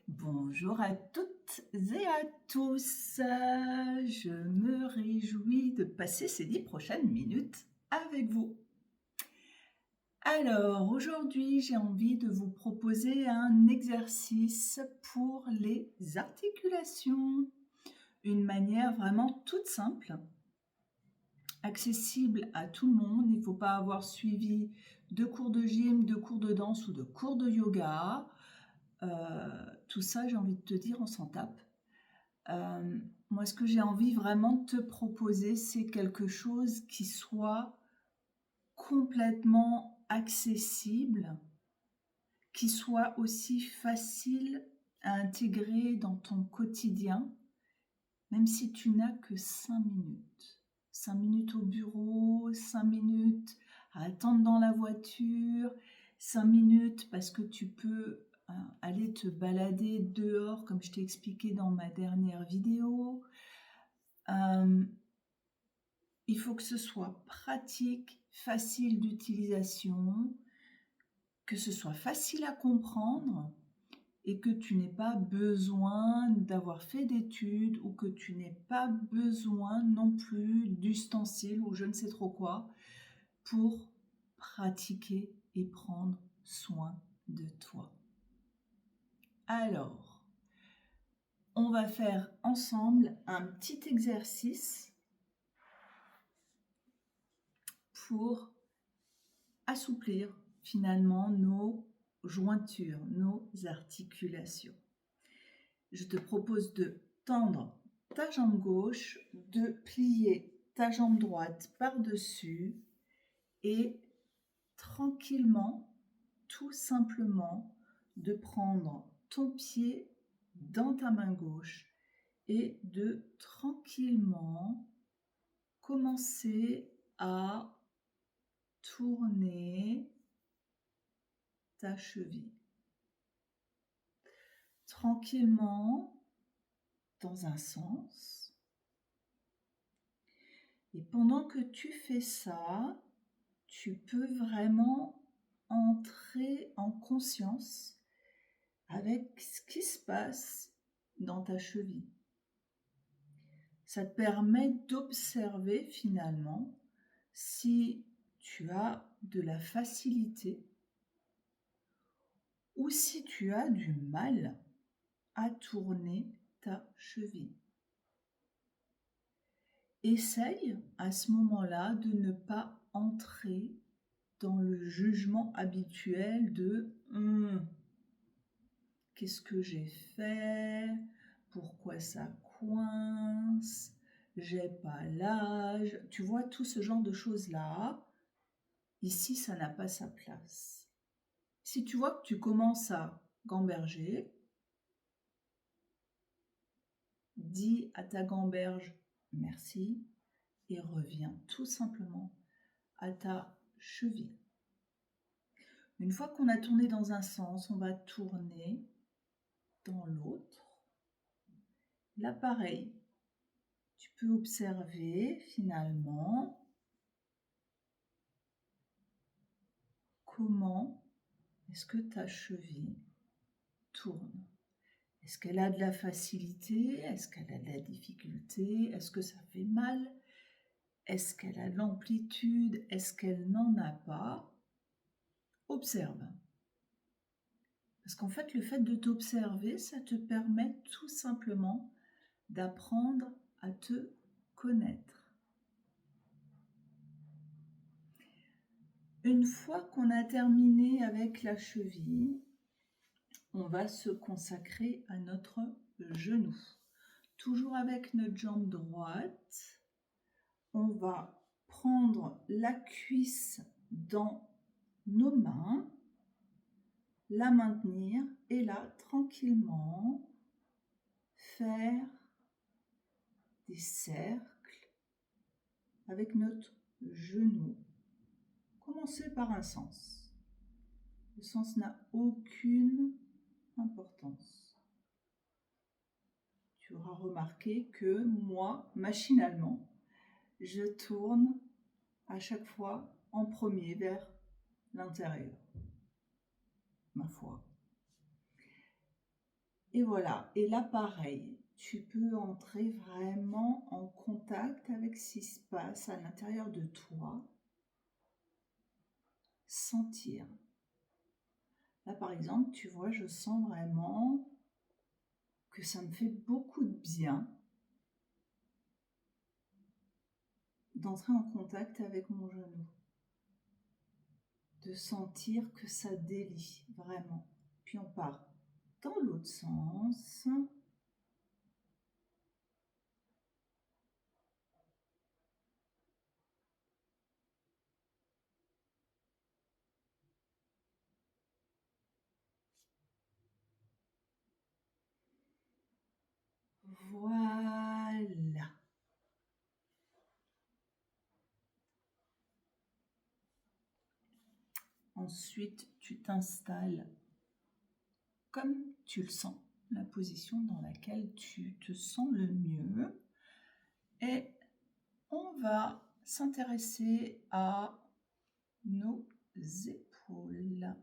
Bonjour à toutes et à tous. Je me réjouis de passer ces 10 prochaines minutes avec vous. Alors, aujourd'hui, j'ai envie de vous proposer un exercice pour les articulations. Une manière vraiment toute simple, accessible à tout le monde. Il ne faut pas avoir suivi de cours de gym, de cours de danse ou de cours de yoga. Tout ça, j'ai envie de te dire, on s'en tape. Moi, ce que j'ai envie vraiment de te proposer, c'est quelque chose qui soit complètement accessible, qui soit aussi facile à intégrer dans ton quotidien, même si tu n'as que 5 minutes. 5 minutes au bureau, 5 minutes à attendre dans la voiture, 5 minutes parce que tu peux aller te balader dehors, comme je t'ai expliqué dans ma dernière vidéo. Il faut que ce soit pratique, facile d'utilisation, que ce soit facile à comprendre et que tu n'aies pas besoin d'avoir fait d'études ou que tu n'aies pas besoin non plus d'ustensiles ou je ne sais trop quoi pour pratiquer et prendre soin de toi. Alors, on va faire ensemble un petit exercice pour assouplir finalement nos jointures, nos articulations. Je te propose de tendre ta jambe gauche, de plier ta jambe droite par-dessus et tranquillement, tout simplement, de prendre ton pied dans ta main gauche et de tranquillement commencer à tourner ta cheville. Tranquillement, dans un sens. Et pendant que tu fais ça, tu peux vraiment entrer en conscience avec ce qui se passe dans ta cheville. Ça te permet d'observer finalement si tu as de la facilité ou si tu as du mal à tourner ta cheville. Essaye à ce moment-là de ne pas entrer dans le jugement habituel de qu'est-ce que j'ai fait? Pourquoi ça coince? J'ai pas l'âge. Tu vois, tout ce genre de choses-là, ici, ça n'a pas sa place. Si tu vois que tu commences à gamberger, dis à ta gamberge merci et reviens tout simplement à ta cheville. Une fois qu'on a tourné dans un sens, on va tourner dans l'autre. Là, pareil, tu peux observer finalement comment est-ce que ta cheville tourne. Est-ce qu'elle a de la facilité? Est-ce qu'elle a de la difficulté? Est-ce que ça fait mal? Est-ce qu'elle a de l'amplitude? Est-ce qu'elle n'en a pas? Observe. Parce qu'en fait, le fait de t'observer, ça te permet tout simplement d'apprendre à te connaître. Une fois qu'on a terminé avec la cheville, on va se consacrer à notre genou. Toujours avec notre jambe droite, on va prendre la cuisse dans nos mains, la maintenir et là, tranquillement, faire des cercles avec notre genou. Commencez par un sens. Le sens n'a aucune importance. Tu auras remarqué que moi, machinalement, je tourne à chaque fois en premier vers l'intérieur. Ma foi. Et voilà. Et là, pareil, tu peux entrer vraiment en contact avec ce qui se passe à l'intérieur de toi. Sentir. Là, par exemple, tu vois, je sens vraiment que ça me fait beaucoup de bien d'entrer en contact avec mon genou. De sentir que ça délie, vraiment. Puis on part dans l'autre sens. Voilà. Ensuite, tu t'installes comme tu le sens, la position dans laquelle tu te sens le mieux. Et on va s'intéresser à nos épaules.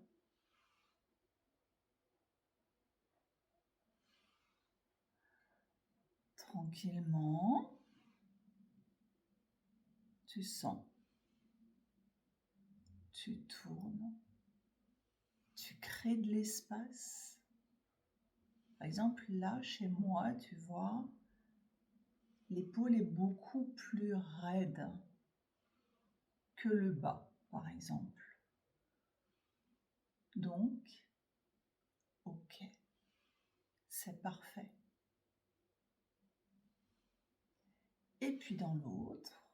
Tranquillement, tu sens, tu tournes, tu crées de l'espace. Par exemple, là, chez moi, tu vois, l'épaule est beaucoup plus raide que le bas, par exemple. Donc, ok, c'est parfait. Et puis dans l'autre,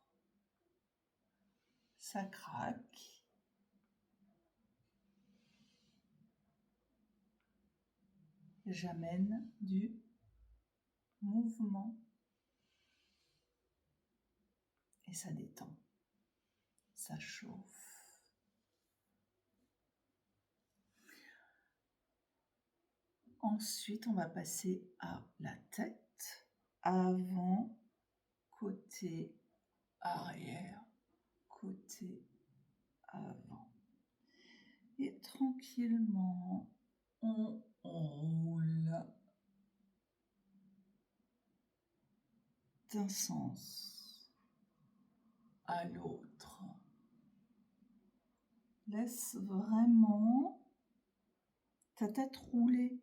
ça craque. J'amène du mouvement. Et ça détend, ça chauffe. Ensuite, on va passer à la tête. Avant, côté arrière, côté avant. Et tranquillement, on roule d'un sens à l'autre. Laisse vraiment ta tête rouler.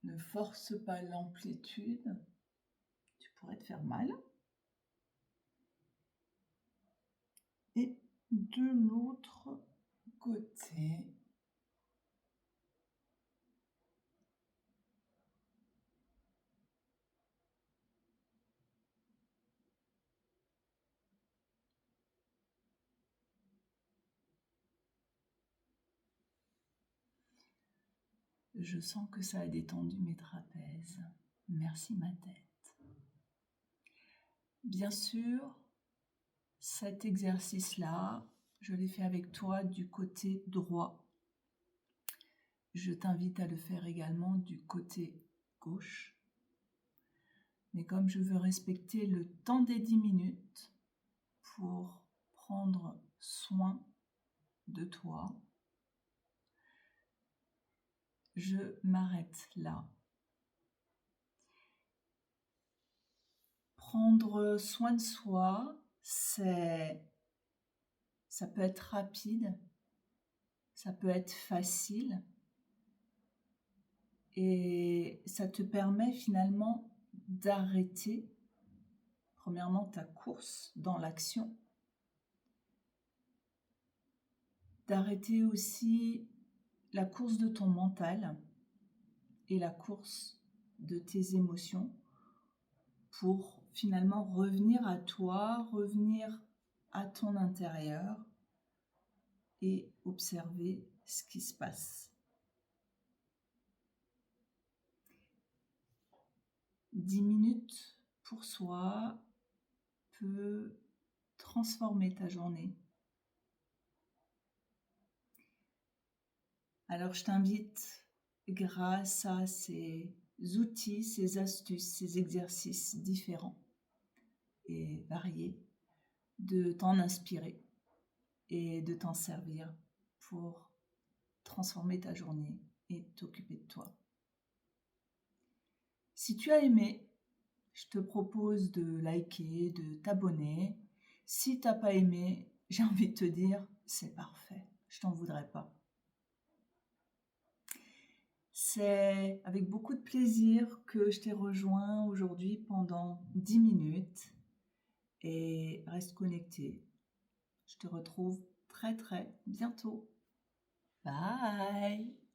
Ne force pas l'amplitude. Tu pourrais te faire mal. Et de l'autre côté, je sens que ça a détendu mes trapèzes. Merci ma tête. Bien sûr, cet exercice-là, je l'ai fait avec toi du côté droit. Je t'invite à le faire également du côté gauche. Mais comme je veux respecter le temps des 10 minutes pour prendre soin de toi, je m'arrête là. Prendre soin de soi, ça peut être rapide, ça peut être facile et ça te permet finalement d'arrêter, premièrement, ta course dans l'action, d'arrêter aussi la course de ton mental et la course de tes émotions pour finalement revenir à toi, revenir à ton intérieur et observer ce qui se passe. 10 minutes pour soi peut transformer ta journée. Alors je t'invite, grâce à ces outils, ces astuces, ces exercices différents et variés, de t'en inspirer et de t'en servir pour transformer ta journée et t'occuper de toi. Si tu as aimé, je te propose de liker, de t'abonner. Si tu n'as pas aimé, j'ai envie de te dire, c'est parfait, je t'en voudrais pas. C'est avec beaucoup de plaisir que je t'ai rejoint aujourd'hui pendant 10 minutes et reste connecté. Je te retrouve très très bientôt. Bye!